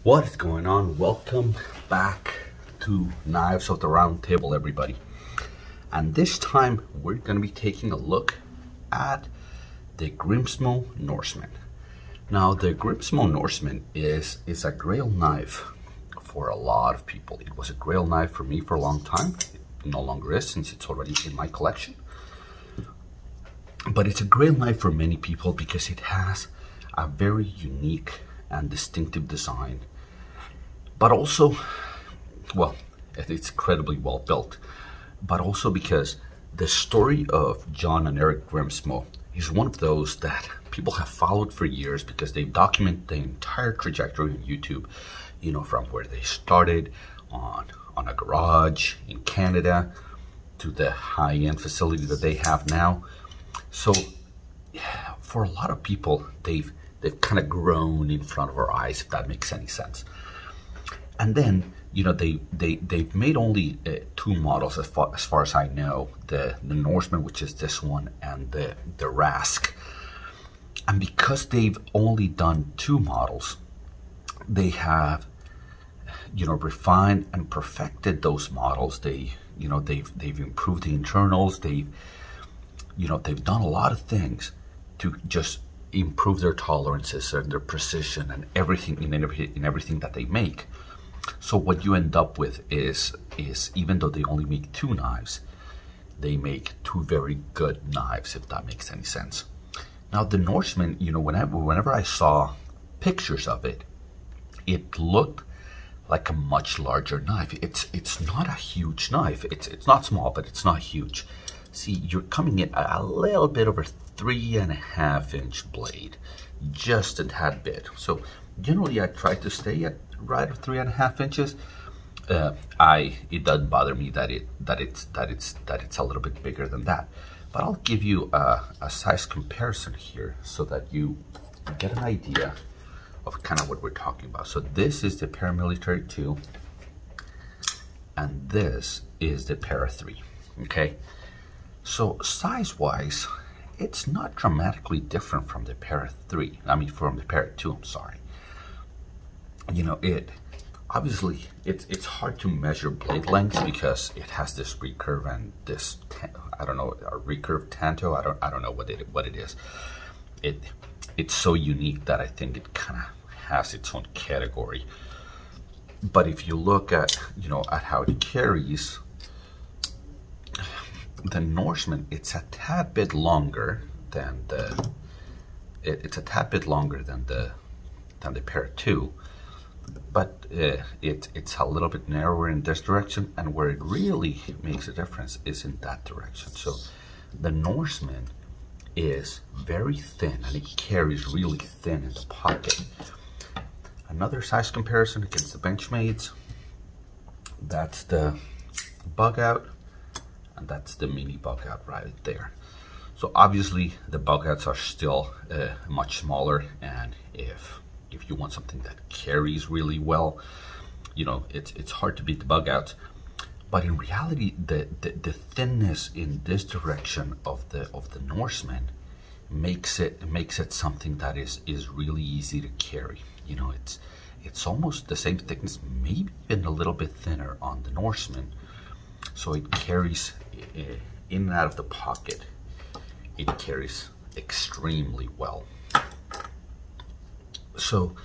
What is going on? Welcome back to Knives of the Round Table, everybody. And this time we're going to be taking a look at the Grimsmo Norseman. Now, the Grimsmo Norseman is a grail knife for a lot of people. It was a grail knife for me for a long time. It no longer is, since it's already in my collection. But it's a grail knife for many people because it has a very unique and distinctive design, but also, well, it's incredibly well built, but also because the story of John and Eric Grimsmo is one of those that people have followed for years because they've documented the entire trajectory on YouTube, you know, from where they started on a garage in Canada to the high-end facility that they have now. So for a lot of people, they've kind of grown in front of our eyes, if that makes any sense. And then, you know, they've made only two models as far as I know, the Norseman, which is this one, and the Rask. And because they've only done two models, they have, you know, refined and perfected those models. They've improved the internals. They've done a lot of things to just improve their tolerances and their precision and everything in everything that they make. So what you end up with is even though they only make two knives, they make two very good knives, if that makes any sense. Now the Norseman, you know, whenever I saw pictures of it, it looked like a much larger knife. It's not a huge knife. It's not small, but it's not huge. See, you're coming in a little bit over 3.5-inch blade, just a tad bit. So generally I try to stay at right at 3.5 inches. It doesn't bother me that it's a little bit bigger than that. But I'll give you a size comparison here so that you get an idea of kind of what we're talking about. So this is the Paramilitary 2, and this is the Para 3. Okay. So size-wise, it's not dramatically different from the Para 3. I mean, from the Para 2, I'm sorry. You know, obviously, it's hard to measure blade lengths because it has this recurve and this, I don't know, a recurve tanto. I don't know what it is. It's so unique that I think it kind of has its own category. But if you look at, you know, at how it carries, the Norseman, it's a tad bit longer than the Para 2, but it's a little bit narrower in this direction, and where it really makes a difference is in that direction. So the Norseman is very thin, and it carries really thin in the pocket. Another size comparison against the Benchmades, that's the Bug Out, and that's the mini Bug Out right there. So obviously the Bug Outs are still much smaller, and if you want something that carries really well, you know, it's hard to beat the Bug Outs. But in reality, the thinness in this direction of the Norseman makes it something that is really easy to carry. You know, it's almost the same thickness, maybe even a little bit thinner on the Norseman. So it carries in and out of the pocket. It carries extremely well. So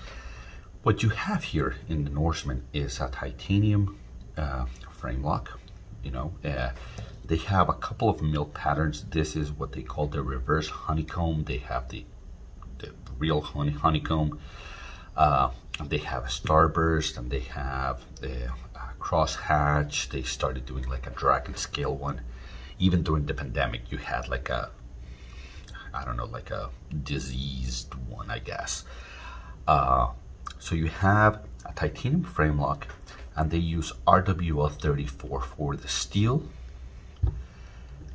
what you have here in the Norseman is a titanium frame lock. You know, they have a couple of mill patterns. This is what they call the reverse honeycomb. They have the real honeycomb. They have a starburst, and they have a crosshatch. They started doing like a dragon scale one. Even during the pandemic, you had like a, I don't know, like a diseased one, I guess. So you have a titanium frame lock, and they use RWL34 for the steel.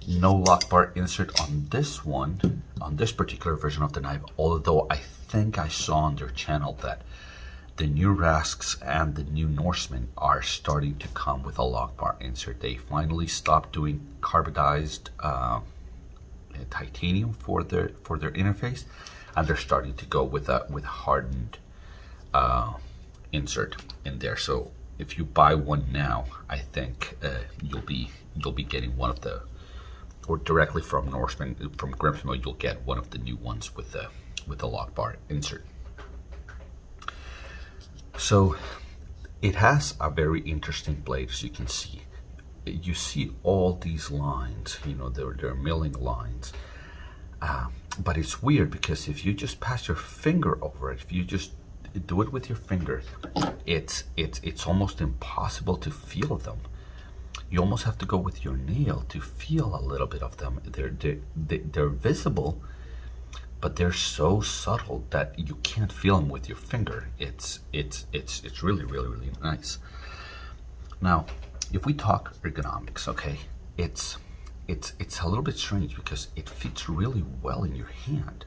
No lock bar insert on this one, on this particular version of the knife, although I think I saw on their channel that the new Rasks and the new Norseman are starting to come with a lock bar insert. They finally stopped doing carbonized titanium for their interface, and they're starting to go with a hardened insert in there. So if you buy one now, I think you'll be getting one of the, or directly from Norseman, from Grimsmo, you'll get one of the new ones with the lock bar insert. So it has a very interesting blade, as you can see. You see all these lines, you know, they're milling lines. But it's weird because if you just pass your finger over it, if you just do it with your finger, it's almost impossible to feel them. You almost have to go with your nail to feel a little bit of them. They're visible, but they're so subtle that you can't feel them with your finger. It's really, really, really nice. Now, if we talk ergonomics, okay, it's a little bit strange because it fits really well in your hand,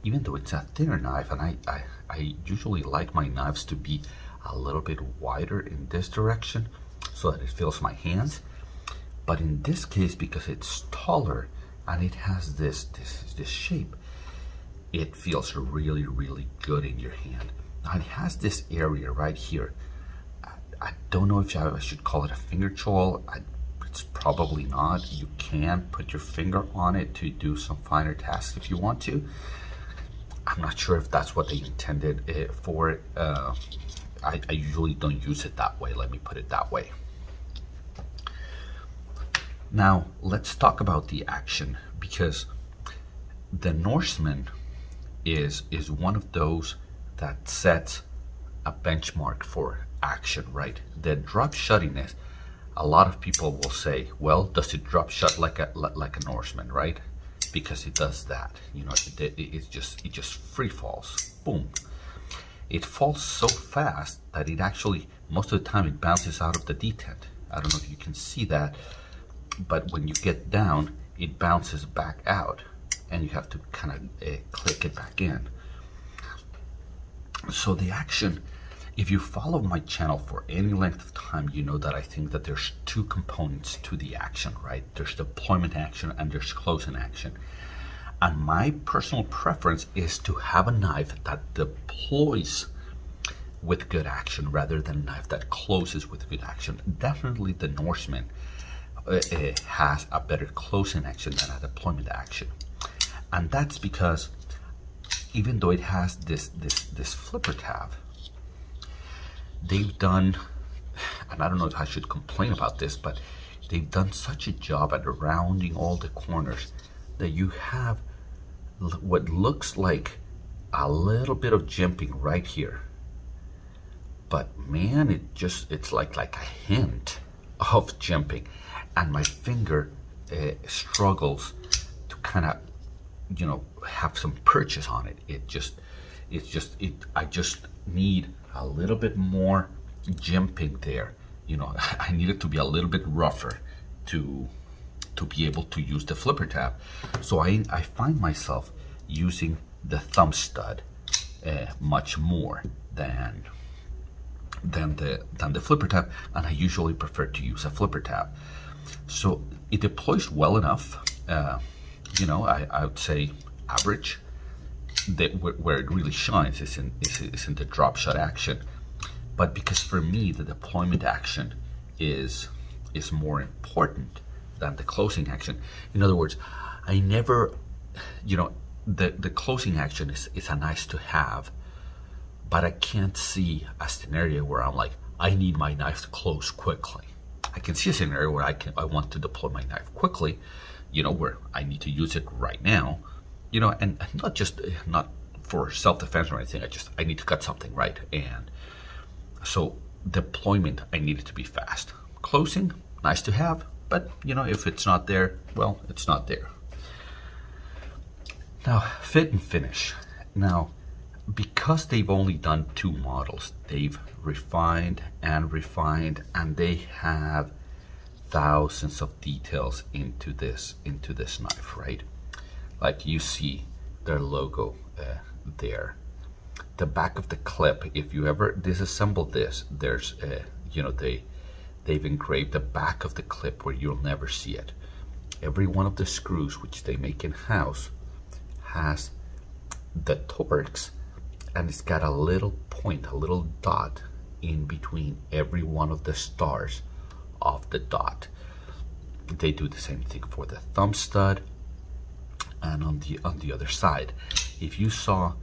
even though it's a thinner knife. And I usually like my knives to be a little bit wider in this direction so that it fills my hands. But in this case, because it's taller and it has this shape, it feels really, really good in your hand. Now it has this area right here. I don't know if I should call it a finger choil. It's probably not. You can put your finger on it to do some finer tasks if you want to. I'm not sure if that's what they intended for it. I usually don't use it that way. Let me put it that way. Now, let's talk about the action, because the Norseman is one of those that sets a benchmark for action, right? The drop shuttiness, a lot of people will say, well, does it drop shut like a Norseman, right? Because it does that, you know, it just free falls, boom. It falls so fast that it actually, most of the time, it bounces out of the detent. I don't know if you can see that, but when you get down, it bounces back out, and you have to kind of click it back in. So the action, if you follow my channel for any length of time, you know that I think that there's two components to the action, right? There's deployment action and there's closing action. And my personal preference is to have a knife that deploys with good action rather than a knife that closes with good action. Definitely the Norseman has a better closing action than a deployment action. And that's because even though it has this flipper tab, they've done, and I don't know if I should complain about this, but they've done such a job at rounding all the corners that you have what looks like a little bit of jimping right here. But man, it's like a hint of jimping, and my finger struggles to kind of, you know, have some purchase on it. I just need a little bit more jimping there. You know, I need it to be a little bit rougher to be able to use the flipper tab. So I find myself using the thumb stud much more than the flipper tab, and I usually prefer to use a flipper tab. So it deploys well enough. You know, I would say average. Where it really shines is in the drop shot action. But because for me the deployment action is more important than the closing action. In other words, I never, you know, the closing action is a nice to have, but I can't see a scenario where I'm like, I need my knife to close quickly. I can see a scenario where I want to deploy my knife quickly, you know, where I need to use it right now, you know, and not for self-defense or anything. I need to cut something, right? And so deployment, I need it to be fast. Closing, nice to have, but you know, if it's not there, well, it's not there. Now, fit and finish. Now, because they've only done 2 models, they've refined, and they have thousands of details into this knife, right? Like you see their logo there. The back of the clip, if you ever disassemble this, there's you know, they've engraved the back of the clip where you'll never see it. Every one of the screws, which they make in-house, has the Torx, and it's got a little point, a little dot in between every one of the stars of the dot. They do the same thing for the thumb stud, and on the other side. If you saw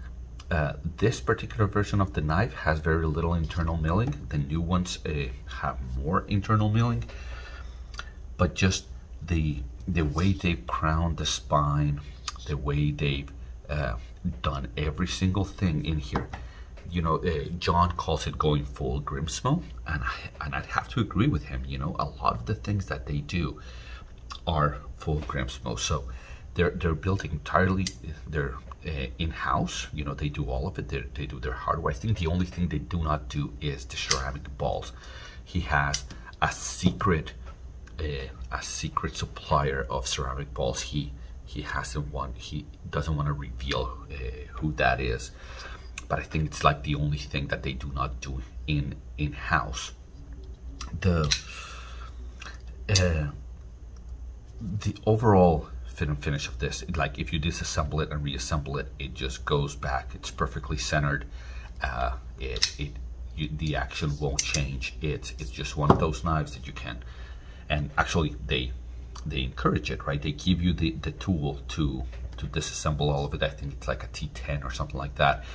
this particular version of the knife has very little internal milling. The new ones have more internal milling, but just the way they've crowned the spine, the way they've done every single thing in here. You know, John calls it going full Grimsmo, and I'd have to agree with him. You know, a lot of the things that they do are full Grimsmo. So they're built entirely, they're in-house. You know, they do all of it. They do their hardware. I think the only thing they do not do is the ceramic balls. He has a secret supplier of ceramic balls. He doesn't want to reveal who that is, but I think it's like the only thing that they do not do in-house. The overall fit and finish of this, like if you disassemble it and reassemble it, it just goes back. It's perfectly centered. The action won't change. It's just one of those knives that you can, and actually they encourage it, right? They give you the tool to disassemble all of it. I think it's like a T10 or something like that.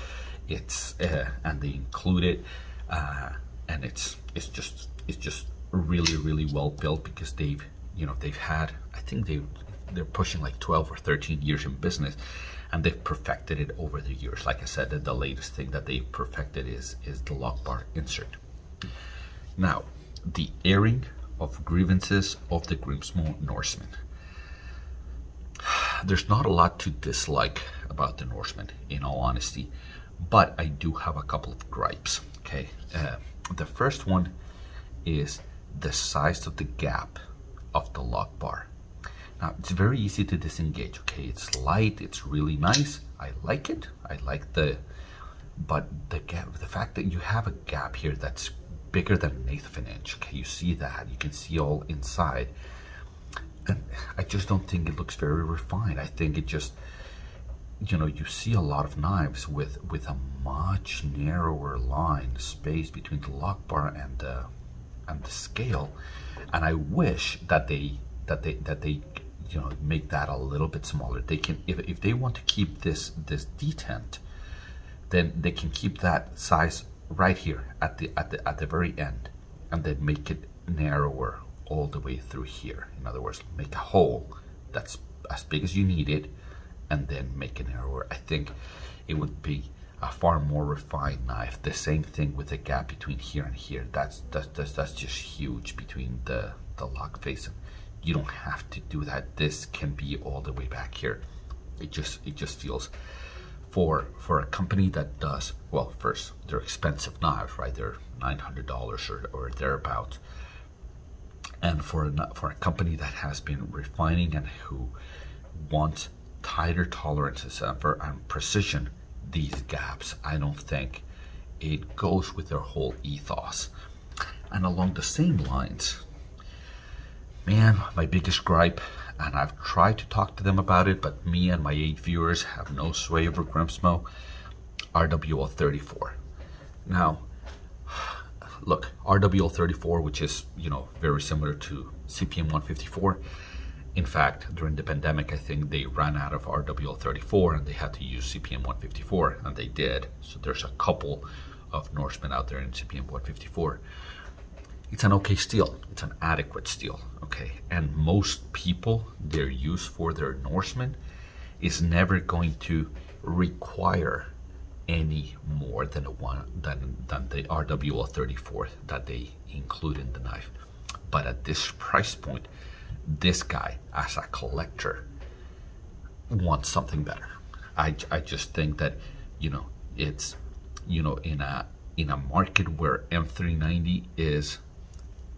It's and they include it, and it's just really well built, because they've had, I think they're pushing like 12 or 13 years in business, and they've perfected it over the years. Like I said, the latest thing that they've perfected is the lock bar insert. Now, the airing of Grievances of the Grimsmo Norseman. There's not a lot to dislike about the Norseman, in all honesty, but I do have a couple of gripes. Okay, the first one is the size of the gap of the lock bar. Now, it's very easy to disengage. Okay, it's light, it's really nice. I like it. But the gap, the fact that you have a gap here that's bigger than an eighth of an inch. Okay, you see that. You can see all inside, and I just don't think it looks very refined. I think it just, you see a lot of knives with a much narrower line space between the lock bar and the scale, and I wish that they make that a little bit smaller. They can, if they want to keep this detent, then they can keep that size right here at the very end, and then make it narrower all the way through here. In other words, make a hole that's as big as you need it, and then make it narrower. I think it would be a far more refined knife. The same thing with the gap between here and here. That's just huge between the lock face. You don't have to do that. This can be all the way back here. It just feels, for a company that does, well, first, they're expensive knives, right? They're $900 or thereabouts. And for a company that has been refining and who wants tighter tolerances and precision, these gaps, I don't think it goes with their whole ethos. And along the same lines, man, my biggest gripe, and I've tried to talk to them about it, but me and my 8 viewers have no sway over Grimsmo, RWL 34. Now, look, RWL 34, which is, very similar to CPM 154. In fact, during the pandemic, I think they ran out of RWL 34 and they had to use CPM 154, and they did. So there's a couple of Norsemen out there in CPM 154. It's an okay steel. It's an adequate steel, okay? And most people, their use for their Norseman is never going to require any more than the RWL 34 that they include in the knife. But at this price point, this guy, as a collector, wants something better. I just think that, it's, in a market where M390 is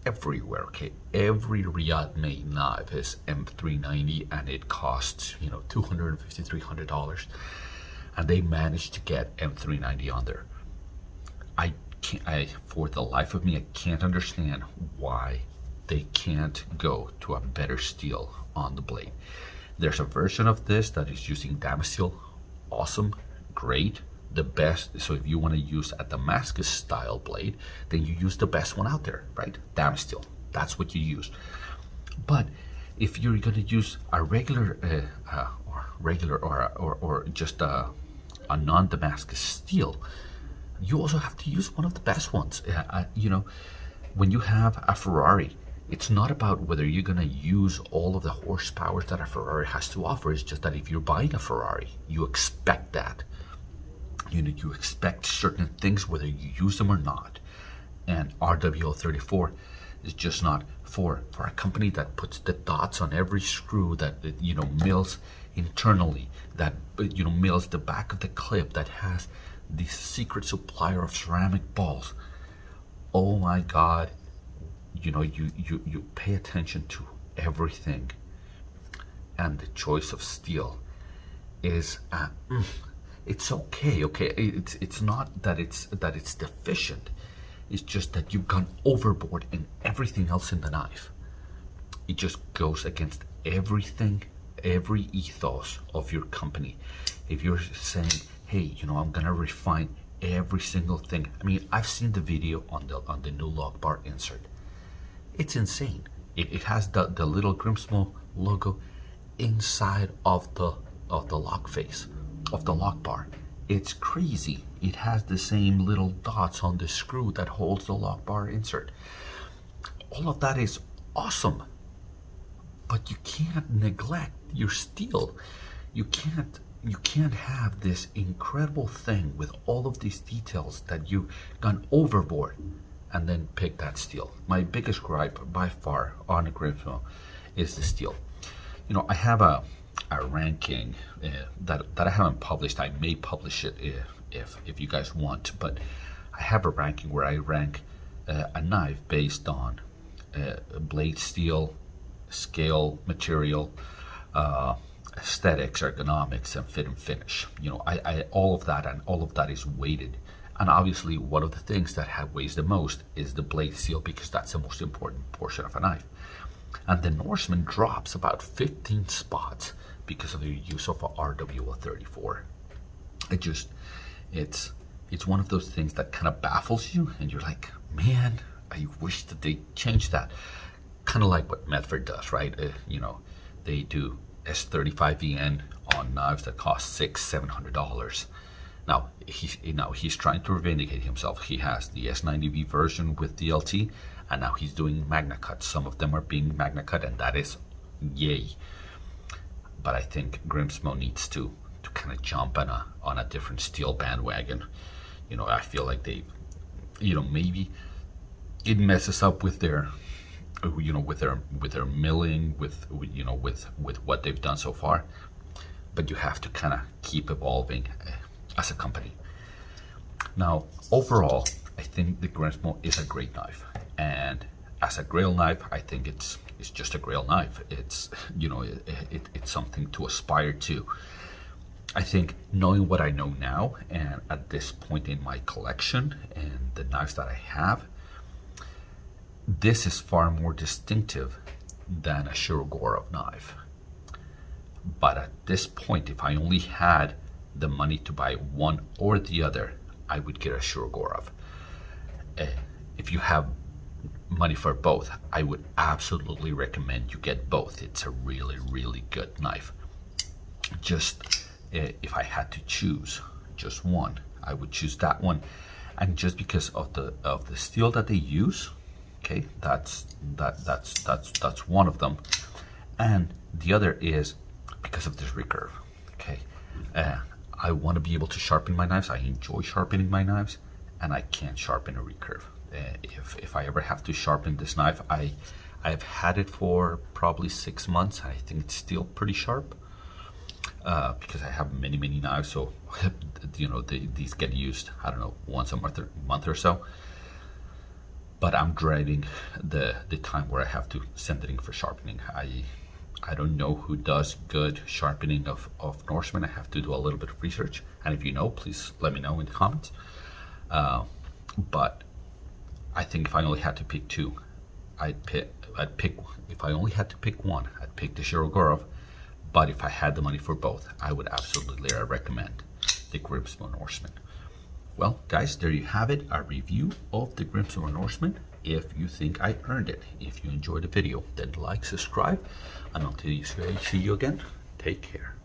everywhere, okay? Every Riyadh made knife is M390, and it costs, $250, $300, and they managed to get M390 on there. For the life of me, I can't understand why they can't go to a better steel on the blade. There's a version of this that is using Damascene. Awesome, great, the best. So if you want to use a Damascus style blade, then you use the best one out there, right? Dam steel. That's what you use. But if you're going to use a regular or just a non-Damascus steel, you also have to use one of the best ones. You know, when you have a Ferrari, it's not about whether you're going to use all of the horsepower that a Ferrari has to offer. It's just that if you're buying a Ferrari, you expect that. You know, you expect certain things whether you use them or not. And RWO34 is just not for a company that puts the dots on every screw, that, you know, mills internally, that, you know, mills the back of the clip, that has the secret supplier of ceramic balls. Oh my God. You know, you pay attention to everything, and the choice of steel is it's okay. It's not that it's deficient. It's just that you've gone overboard in everything else in the knife. It just goes against everything, every ethos of your company. If you're saying, hey, you know, I'm gonna refine every single thing. I mean, I've seen the video on the new lock bar insert. It's insane. It has the little Grimsmo logo inside of the lock face of the lock bar. It's crazy. It has the same little dots on the screw that holds the lock bar insert. All of that is awesome, but you can't neglect your steel. You can't have this incredible thing with all of these details that you've gone overboard and then pick that steel. My biggest gripe by far on a Grimsmo is the steel. You know, I have a ranking that I haven't published. I may publish it if you guys want, but I have a ranking where I rank a knife based on blade steel, scale, material, aesthetics, ergonomics, and fit and finish. You know, I all of that is weighted. And obviously, one of the things that weighs the most is the blade steel, because that's the most important portion of a knife. And the Norseman drops about 15 spots because of the use of a RWO34. It's one of those things that kind of baffles you, and you're like, man, I wish that they changed that. Kind of like what Medford does, right? You know, they do S35VN on knives that cost $600-700. Now he's trying to vindicate himself. He has the S90V version with DLT, and now he's doing Magna Cut. Some of them are being Magna Cut, and that is yay. But I think Grimsmo needs to kind of jump on a different steel bandwagon. You know, I feel like they, you know, maybe it messes up with their, you know, with their milling, with what they've done so far. But you have to kind of keep evolving as a company. Now, overall, I think the Grimsmo is a great knife, and as a Grail knife, I think it's just a Grail knife. It's, you know, it's something to aspire to. I think knowing what I know now, and at this point in my collection and the knives that I have, this is far more distinctive than a Shirogorov knife. But at this point, if I only had the money to buy one or the other, I would get a Shirogorov. If you have money for both, I would absolutely recommend you get both. It's a really, really good knife. Just if I had to choose just one, I would choose that one, and just because of the steel that they use. Okay, that's one of them, and the other is because of this recurve. Okay, I want to be able to sharpen my knives. I enjoy sharpening my knives, and I can't sharpen a recurve. If I ever have to sharpen this knife, I've had it for probably 6 months. I think it's still pretty sharp because I have many knives. So you know, these get used, I don't know, once a month or so. But I'm dreading the time where I have to send it in for sharpening. I don't know who does good sharpening of Norseman. I have to do a little bit of research, and if you know, please let me know in the comments. But I think if I only had to pick two, I'd pick. If I only had to pick one, I'd pick the Shirogorov. But if I had the money for both, I would absolutely recommend the Grimsmo Norseman. Well, guys, there you have it, a review of the Grimsmo Norseman. If you think I earned it, if you enjoyed the video, then like, subscribe, and until you see you again, take care.